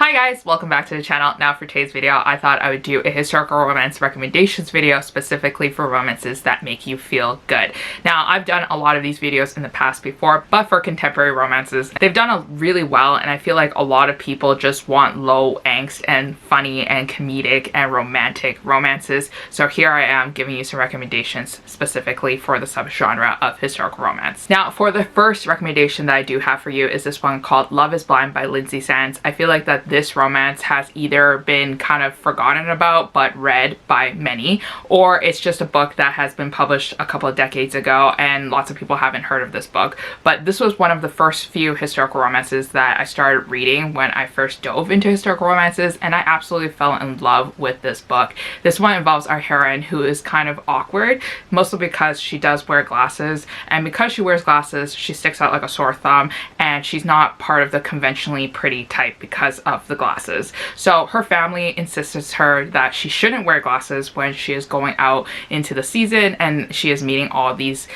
Hi guys, welcome back to the channel. Now for today's video, I thought I would do a historical romance recommendations video specifically for romances that make you feel good. Now, I've done a lot of these videos in the past before, but for contemporary romances, they've done really well, and I feel like a lot of people just want low angst and funny and comedic and romantic romances. So here I am giving you some recommendations specifically for the subgenre of historical romance. Now, for the first recommendation that I do have for you is this one called Love is Blind by Lindsay Sands. I feel like that this romance has either been kind of forgotten about but read by many, or it's just a book that has been published a couple of decades ago and lots of people haven't heard of this book. But this was one of the first few historical romances that I started reading when I first dove into historical romances, and I absolutely fell in love with this book. This one involves our heroine who is kind of awkward, mostly because she does wear glasses, and because she wears glasses, she sticks out like a sore thumb, and she's not part of the conventionally pretty type because of the glasses. So her family insists her that she shouldn't wear glasses when she is going out into the season and she is meeting all these,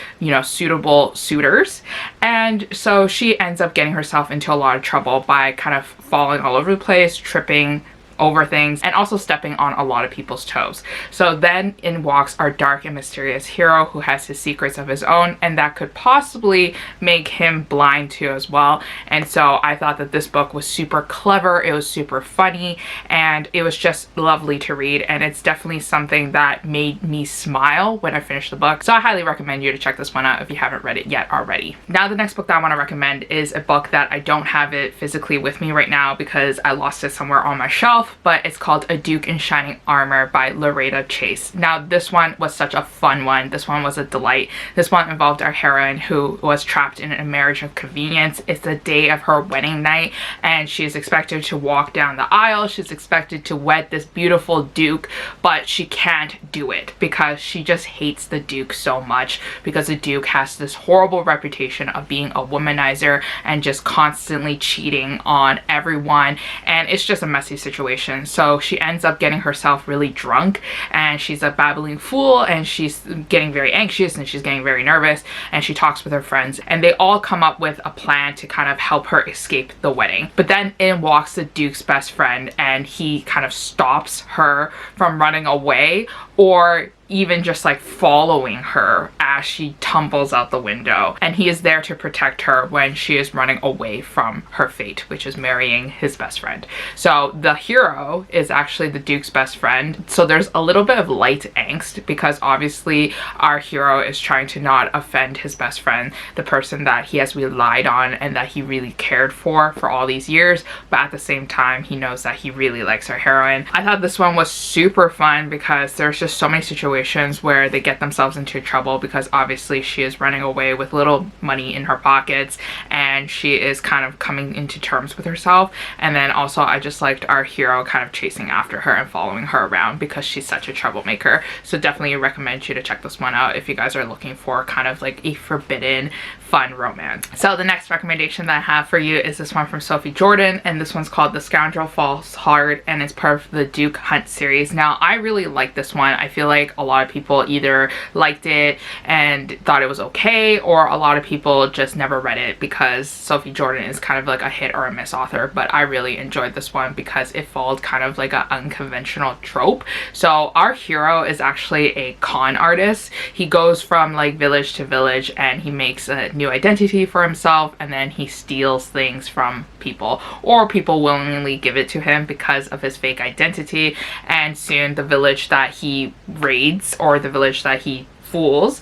suitable suitors. And so she ends up getting herself into a lot of trouble by kind of falling all over the place, tripping over things, and also stepping on a lot of people's toes. So then in walks our dark and mysterious hero who has his secrets of his own, and that could possibly make him blind too as well. And so I thought that this book was super clever, it was super funny, and it was just lovely to read, and it's definitely something that made me smile when I finished the book. So I highly recommend you to check this one out if you haven't read it yet already. Now the next book that I want to recommend is a book that I don't have it physically with me right now because I lost it somewhere on my shelf, but it's called A Duke in Shining Armor by Loretta Chase. Now this one was such a fun one. This one was a delight. This one involved our heroine who was trapped in a marriage of convenience. It's the day of her wedding night and she is expected to walk down the aisle. She's expected to wed this beautiful duke, but she can't do it because she just hates the duke so much, because the duke has this horrible reputation of being a womanizer and just constantly cheating on everyone, and it's just a messy situation. So she ends up getting herself really drunk, and she's a babbling fool, and she's getting very anxious and she's getting very nervous, and she talks with her friends and they all come up with a plan to kind of help her escape the wedding. But then in walks the duke's best friend, and he kind of stops her from running away or even just like following her as she tumbles out the window, and he is there to protect her when she is running away from her fate, which is marrying his best friend. So the hero is actually the duke's best friend, so there's a little bit of light angst because obviously our hero is trying to not offend his best friend, the person that he has relied on and that he really cared for all these years, but at the same time he knows that he really likes our heroine. I thought this one was super fun because there's just so many situations where they get themselves into trouble because obviously she is running away with little money in her pockets and she is kind of coming into terms with herself. And then also I just liked our hero kind of chasing after her and following her around because she's such a troublemaker. So definitely recommend you to check this one out if you guys are looking for kind of like a forbidden fun romance. So the next recommendation that I have for you is this one from Sophie Jordan, and this one's called The Scoundrel Falls Hard, and it's part of the Duke Hunt series. Now I really like this one. I feel like a lot of people either liked it and thought it was okay, or a lot of people just never read it because Sophie Jordan is kind of like a hit or a miss author. But I really enjoyed this one because it followed kind of like an unconventional trope. So our hero is actually a con artist. He goes from like village to village and he makes a new identity for himself, and then he steals things from people, or people willingly give it to him because of his fake identity. And soon the village that he raids, or the village that he fools,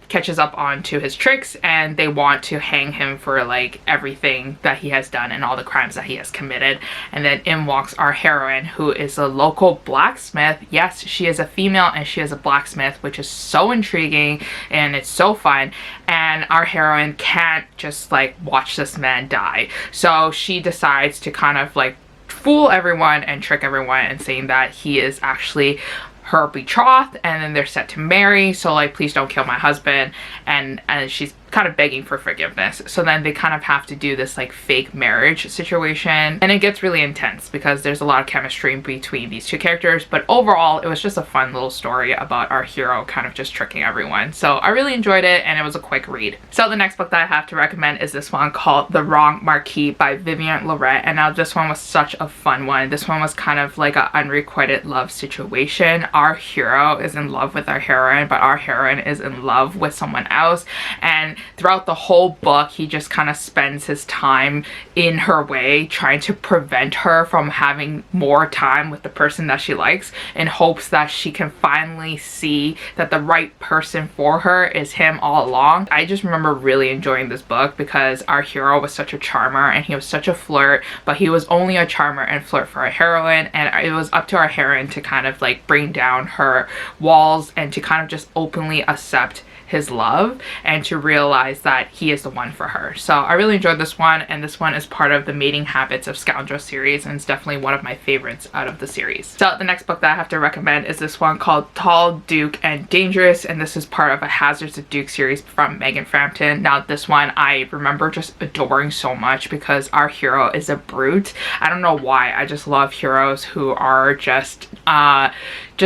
catches up onto his tricks, and they want to hang him for like everything that he has done and all the crimes that he has committed. And then in walks our heroine who is a local blacksmith. Yes, she is a female and she is a blacksmith, which is so intriguing and it's so fun. And our heroine can't just like watch this man die, so she decides to kind of like fool everyone and trick everyone and saying that he is actually her betrothed, and then they're set to marry. So like, please don't kill my husband. And she's kind of begging for forgiveness. So then they kind of have to do this like fake marriage situation, and it gets really intense because there's a lot of chemistry between these two characters. But overall, it was just a fun little story about our hero kind of just tricking everyone. So I really enjoyed it, and it was a quick read. So the next book that I have to recommend is this one called The Wrong Marquis by Vivian Lorette. And now this one was such a fun one. This one was kind of like an unrequited love situation. Our hero is in love with our heroine, but our heroine is in love with someone else, and throughout the whole book he just kind of spends his time in her way, trying to prevent her from having more time with the person that she likes, in hopes that she can finally see that the right person for her is him all along. I just remember really enjoying this book because our hero was such a charmer and he was such a flirt, but he was only a charmer and flirt for our heroine, and it was up to our heroine to kind of like bring down her walls and to kind of just openly accept his love and to realize that he is the one for her. So I really enjoyed this one, and this one is part of the Mating Habits of Scoundrel series, and it's definitely one of my favorites out of the series. So the next book that I have to recommend is this one called Tall, Duke, and Dangerous, and this is part of a Hazards of Duke series from Megan Frampton. Now this one I remember just adoring so much because our hero is a brute. I don't know why, I just love heroes who are just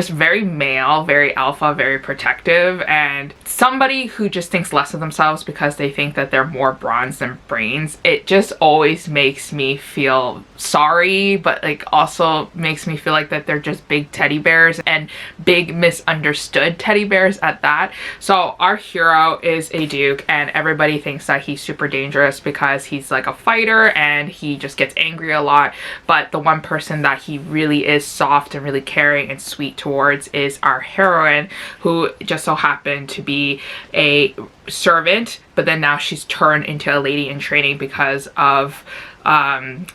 very male, very alpha, very protective, and somebody who just thinks less of themselves because they think that they're more bronze than brains. It just always makes me feel sorry, but like also makes me feel like that they're just big teddy bears, and big misunderstood teddy bears at that. So our hero is a duke, and everybody thinks that he's super dangerous because he's like a fighter and he just gets angry a lot, but the one person that he really is soft and really caring and sweet towards is our heroine, who just so happened to be a servant, but then now she's turned into a lady in training because of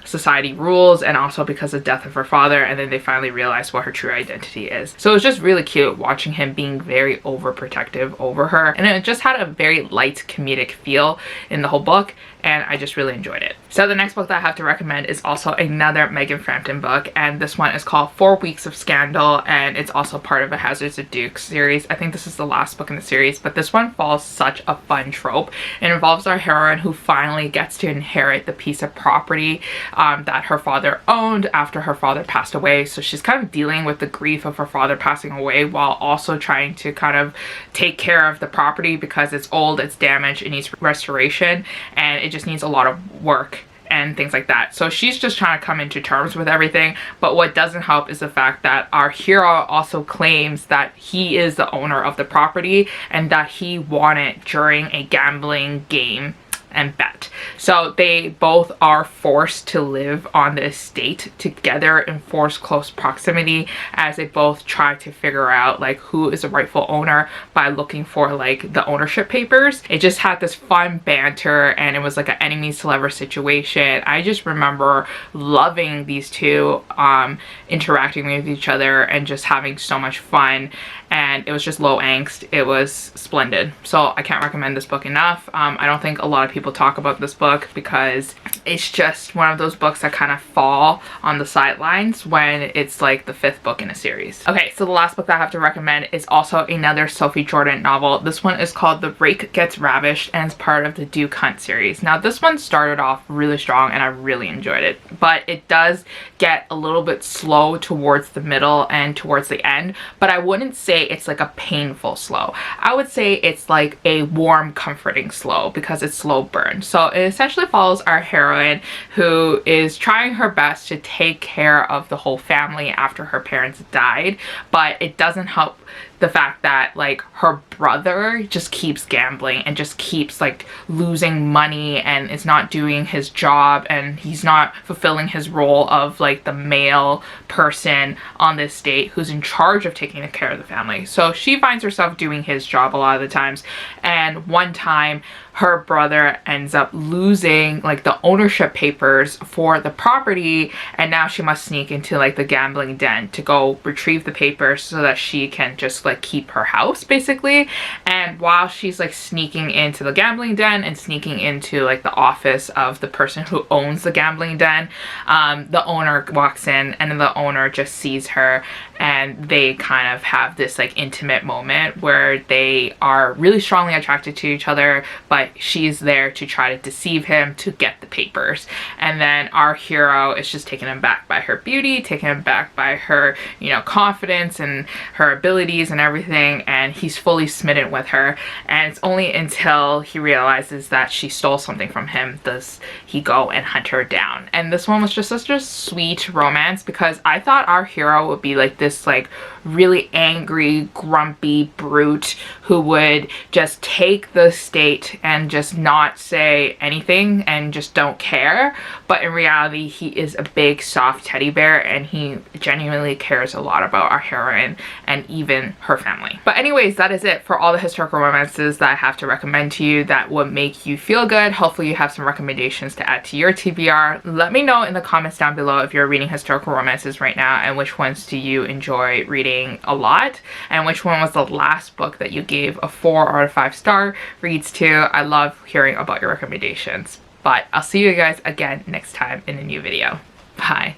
society rules, and also because of the death of her father, and then they finally realize what her true identity is. So it was just really cute watching him being very overprotective over her, and it just had a very light comedic feel in the whole book, and I just really enjoyed it. So the next book that I have to recommend is also another Megan Frampton book, and this one is called 4 Weeks of Scandal, and it's also part of a Hazards of Duke series. I think this is the last book in the series, but this one follows such a fun trope. It involves our heroine who finally gets to inherit the piece of property that her father owned after her father passed away. So she's kind of dealing with the grief of her father passing away while also trying to kind of take care of the property because it's old, it's damaged, it needs restoration, and it just needs a lot of work and things like that. So she's just trying to come into terms with everything, but what doesn't help is the fact that our hero also claims that he is the owner of the property and that he won it during a gambling game and bet. So they both are forced to live on the estate together in forced close proximity as they both try to figure out like who is the rightful owner by looking for like the ownership papers. It just had this fun banter, and it was like an enemies to lovers situation. I just remember loving these two interacting with each other and just having so much fun, and it was just low angst. It was splendid. So I can't recommend this book enough. I don't think a lot of people talk about this book because it's just one of those books that kind of fall on the sidelines when it's like the 5th book in a series. Okay, so the last book that I have to recommend is also another Sophie Jordan novel. This one is called The Rake Gets Ravished, and it's part of the Duke Hunt series. Now this one started off really strong and I really enjoyed it, but it does get a little bit slow towards the middle and towards the end, but I wouldn't say it's like a painful slow. I would say it's like a warm, comforting slow because it's slow burn. So it essentially follows our heroine who is trying her best to take care of the whole family after her parents died, but it doesn't help the fact that like her brother just keeps gambling and just keeps like losing money and is not doing his job, and he's not fulfilling his role of like the male person on the estate who's in charge of taking care of the family. So she finds herself doing his job a lot of the times, and one time her brother daughter ends up losing like the ownership papers for the property, and now she must sneak into like the gambling den to go retrieve the papers so that she can just like keep her house basically. And while she's like sneaking into the gambling den and sneaking into like the office of the person who owns the gambling den, the owner walks in, and then the owner just sees her, and they kind of have this like intimate moment where they are really strongly attracted to each other, but she's there to try to deceive him to get the papers. And then our hero is just taken aback by her beauty, taken aback by her, you know, confidence and her abilities and everything, and he's fully smitten with her. And it's only until he realizes that she stole something from him does he go and hunt her down. And this one was just such a sweet romance, because I thought our hero would be like this like really angry, grumpy brute who would just take the state and just not say anything and just don't care. But in reality, he is a big soft teddy bear, and he genuinely cares a lot about our heroine and even her family. But anyways, that is it for all the historical romances that I have to recommend to you that would make you feel good. Hopefully you have some recommendations to add to your TBR. Let me know in the comments down below if you're reading historical romances right now, and which ones do you enjoy reading a lot, and which one was the last book that you gave a 4 out of 5 star reads to. I love hearing about your recommendations. But I'll see you guys again next time in a new video. Bye.